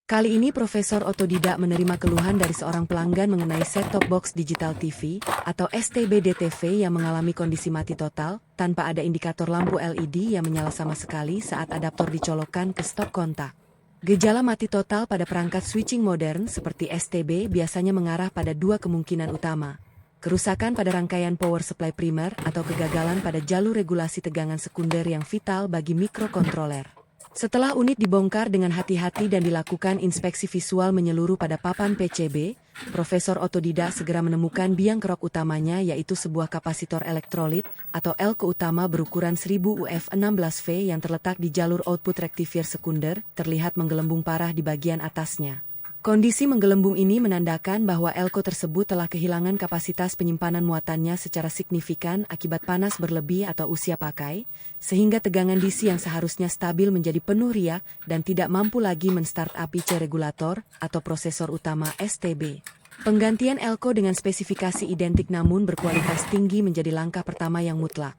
Kali ini Profesor Otodidak menerima keluhan dari seorang pelanggan mengenai set-top box digital TV atau STB-DTV yang mengalami kondisi mati total tanpa ada indikator lampu LED yang menyala sama sekali saat adaptor dicolokkan ke stop kontak. Gejala mati total pada perangkat switching modern seperti STB biasanya mengarah pada dua kemungkinan utama. Kerusakan pada rangkaian power supply primer atau kegagalan pada jalur regulasi tegangan sekunder yang vital bagi mikrokontroler. Setelah unit dibongkar dengan hati-hati dan dilakukan inspeksi visual menyeluruh pada papan PCB, Profesor Otodidak segera menemukan biang kerok utamanya yaitu sebuah kapasitor elektrolit atau Elko utama berukuran 1000 UF16V yang terletak di jalur output rectifier sekunder, terlihat menggelembung parah di bagian atasnya. Kondisi menggelembung ini menandakan bahwa Elko tersebut telah kehilangan kapasitas penyimpanan muatannya secara signifikan akibat panas berlebih atau usia pakai, sehingga tegangan DC yang seharusnya stabil menjadi penuh riak dan tidak mampu lagi men-start up IC regulator atau prosesor utama STB. Penggantian Elko dengan spesifikasi identik namun berkualitas tinggi menjadi langkah pertama yang mutlak.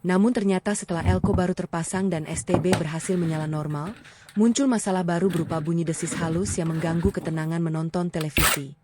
Namun ternyata setelah Elko baru terpasang dan STB berhasil menyala normal, muncul masalah baru berupa bunyi desis halus yang mengganggu ketenangan menonton televisi.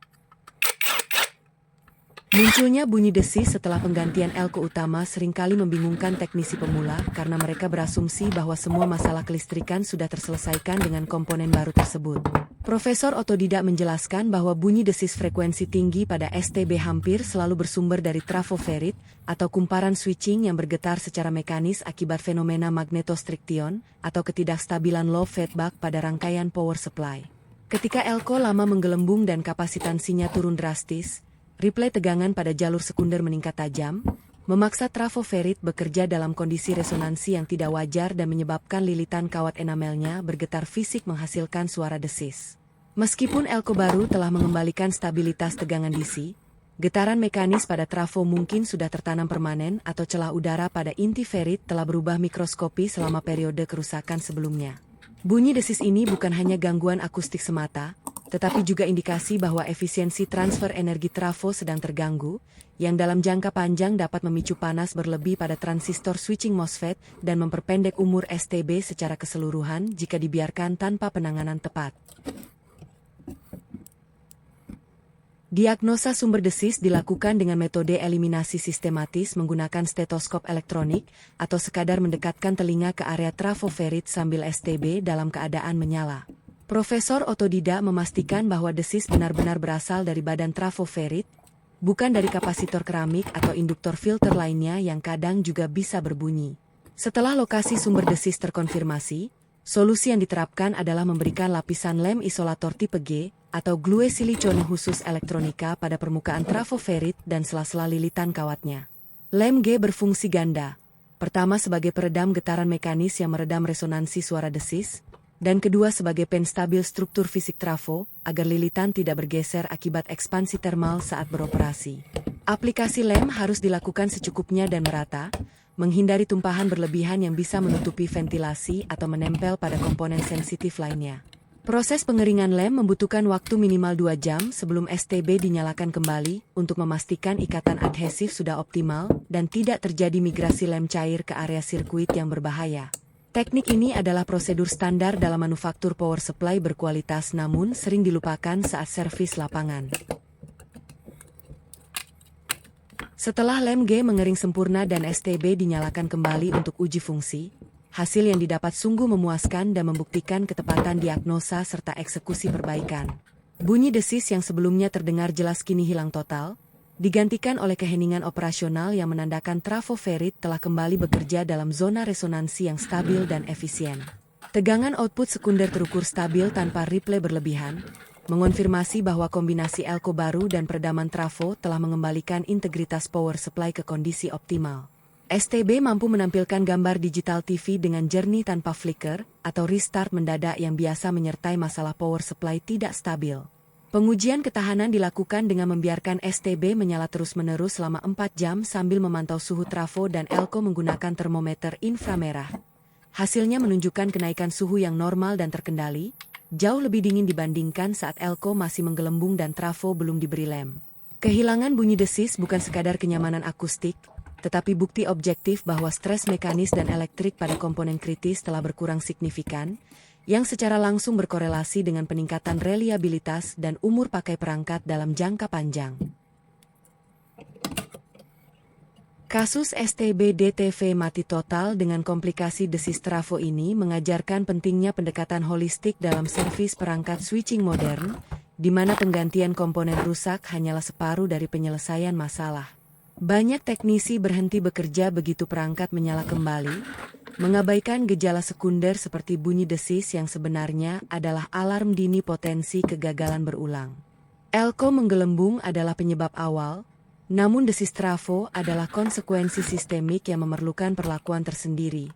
Munculnya bunyi desis setelah penggantian Elko utama seringkali membingungkan teknisi pemula karena mereka berasumsi bahwa semua masalah kelistrikan sudah terselesaikan dengan komponen baru tersebut. Profesor Otodidak menjelaskan bahwa bunyi desis frekuensi tinggi pada STB hampir selalu bersumber dari trafo-ferrit atau kumparan switching yang bergetar secara mekanis akibat fenomena magnetostriction atau ketidakstabilan low feedback pada rangkaian power supply. Ketika Elko lama menggelembung dan kapasitansinya turun drastis, replay tegangan pada jalur sekunder meningkat tajam, memaksa trafo-ferrit bekerja dalam kondisi resonansi yang tidak wajar dan menyebabkan lilitan kawat enamelnya bergetar fisik menghasilkan suara desis. Meskipun Elko baru telah mengembalikan stabilitas tegangan DC, getaran mekanis pada trafo mungkin sudah tertanam permanen atau celah udara pada inti ferrit telah berubah mikroskopi selama periode kerusakan sebelumnya. Bunyi desis ini bukan hanya gangguan akustik semata, tetapi juga indikasi bahwa efisiensi transfer energi trafo sedang terganggu, yang dalam jangka panjang dapat memicu panas berlebih pada transistor switching MOSFET dan memperpendek umur STB secara keseluruhan jika dibiarkan tanpa penanganan tepat. Diagnosa sumber desis dilakukan dengan metode eliminasi sistematis menggunakan stetoskop elektronik atau sekadar mendekatkan telinga ke area trafo-ferrit sambil STB dalam keadaan menyala. Profesor Otodidak memastikan bahwa desis benar-benar berasal dari badan trafo-ferrit, bukan dari kapasitor keramik atau induktor filter lainnya yang kadang juga bisa berbunyi. Setelah lokasi sumber desis terkonfirmasi, solusi yang diterapkan adalah memberikan lapisan lem isolator tipe G atau glue silicone khusus elektronika pada permukaan trafo-ferrit dan sela-sela lilitan kawatnya. Lem G berfungsi ganda. Pertama sebagai peredam getaran mekanis yang meredam resonansi suara desis, dan kedua sebagai penstabil struktur fisik trafo agar lilitan tidak bergeser akibat ekspansi termal saat beroperasi. Aplikasi lem harus dilakukan secukupnya dan merata, menghindari tumpahan berlebihan yang bisa menutupi ventilasi atau menempel pada komponen sensitif lainnya. Proses pengeringan lem membutuhkan waktu minimal 2 jam sebelum STB dinyalakan kembali untuk memastikan ikatan adhesif sudah optimal dan tidak terjadi migrasi lem cair ke area sirkuit yang berbahaya. Teknik ini adalah prosedur standar dalam manufaktur power supply berkualitas namun sering dilupakan saat servis lapangan. Setelah lem G mengering sempurna dan STB dinyalakan kembali untuk uji fungsi, hasil yang didapat sungguh memuaskan dan membuktikan ketepatan diagnosa serta eksekusi perbaikan. Bunyi desis yang sebelumnya terdengar jelas kini hilang total, digantikan oleh keheningan operasional yang menandakan trafo-ferrit telah kembali bekerja dalam zona resonansi yang stabil dan efisien. Tegangan output sekunder terukur stabil tanpa replay berlebihan, mengonfirmasi bahwa kombinasi Elko baru dan peredaman trafo telah mengembalikan integritas power supply ke kondisi optimal. STB mampu menampilkan gambar digital TV dengan jernih tanpa flicker atau restart mendadak yang biasa menyertai masalah power supply tidak stabil. Pengujian ketahanan dilakukan dengan membiarkan STB menyala terus-menerus selama 4 jam sambil memantau suhu trafo dan Elko menggunakan termometer inframerah. Hasilnya menunjukkan kenaikan suhu yang normal dan terkendali, jauh lebih dingin dibandingkan saat Elko masih menggelembung dan trafo belum diberi lem. Kehilangan bunyi desis bukan sekadar kenyamanan akustik, tetapi bukti objektif bahwa stres mekanis dan elektrik pada komponen kritis telah berkurang signifikan, yang secara langsung berkorelasi dengan peningkatan reliabilitas dan umur pakai perangkat dalam jangka panjang. Kasus STB-DTV mati total dengan komplikasi desis trafo ini mengajarkan pentingnya pendekatan holistik dalam servis perangkat switching modern, di mana penggantian komponen rusak hanyalah separuh dari penyelesaian masalah. Banyak teknisi berhenti bekerja begitu perangkat menyala kembali, mengabaikan gejala sekunder seperti bunyi desis yang sebenarnya adalah alarm dini potensi kegagalan berulang. Elko menggelembung adalah penyebab awal, namun desis trafo adalah konsekuensi sistemik yang memerlukan perlakuan tersendiri.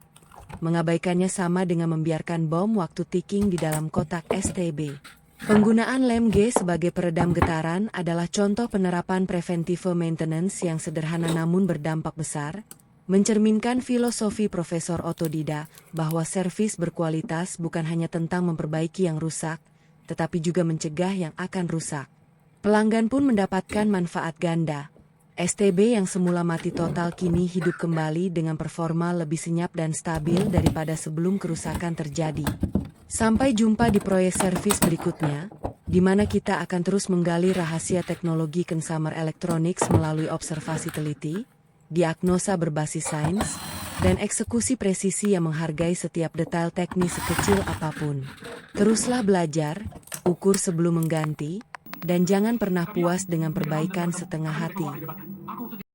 Mengabaikannya sama dengan membiarkan bom waktu ticking di dalam kotak STB. Penggunaan lem G sebagai peredam getaran adalah contoh penerapan preventive maintenance yang sederhana namun berdampak besar, mencerminkan filosofi Profesor Otodida bahwa servis berkualitas bukan hanya tentang memperbaiki yang rusak, tetapi juga mencegah yang akan rusak. Pelanggan pun mendapatkan manfaat ganda. STB yang semula mati total kini hidup kembali dengan performa lebih senyap dan stabil daripada sebelum kerusakan terjadi. Sampai jumpa di proyek servis berikutnya, di mana kita akan terus menggali rahasia teknologi consumer electronics melalui observasi teliti, diagnosa berbasis sains, dan eksekusi presisi yang menghargai setiap detail teknis sekecil apapun. Teruslah belajar, ukur sebelum mengganti, dan jangan pernah puas dengan perbaikan setengah hati.